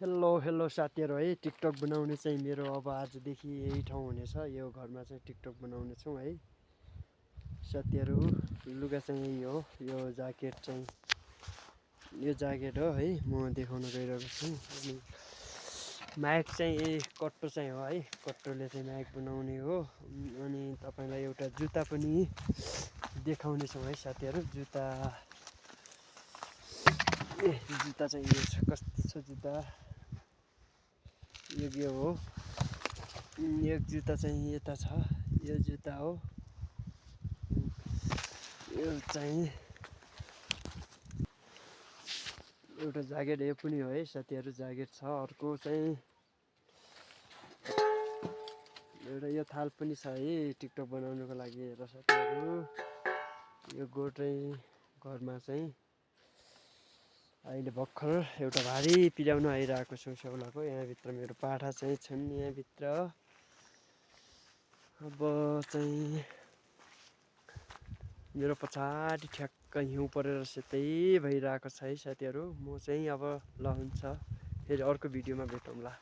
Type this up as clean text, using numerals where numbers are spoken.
Hello साथीहरु है। TikTok बनाउने चाहिँ मेरो अब आजदेखि यही ठाउँ हुनेछ। यो घरमा चाहिँ टिकटक बनाउने छौं है साथीहरु। लुगा चाहिँ यही हो। यो ज्याकेट चाहिँ यो ज्याकेट हो है, म देखाउन गइरहेको छु। अनि माइक चाहिँ यही कट्टो चाहिँ हो है, कट्टोले चाहिँ माइक बनाउने हो। अनि तपाईलाई एउटा जुत्ता पनि देखाउने छौं है साथीहरु। जुत्ता चाहिँ यो छ, कस्तो छ जुत्ता। यो हो। एक जुत्ता चाहिँ यता छ, यो जुत्ता हो। यो चाहिँ एउटा ज्याकेट यो पनि हो है साथीहरु, ज्याकेट छ। अर्को चाहिँ एउटा यो थाल पनि छ है टिकटक बनाउनको लागि। हेर साथीहरु, यो गोड चाहिँ घरमा चाहिँ अहिले भर्खर एउटा भारी पिल्याउन आइरहेको छु स्याउलाको। यहाँभित्र मेरो पाठा चाहिँ छन् यहाँभित्र। अब चाहिँ मेरो पछाडि ठ्याक्क हिउँ परेर सेतै भइरहेको छ है साथीहरु। म चाहिँ अब ल हुन्छ, फेरि अर्को भिडियोमा भेटौँला।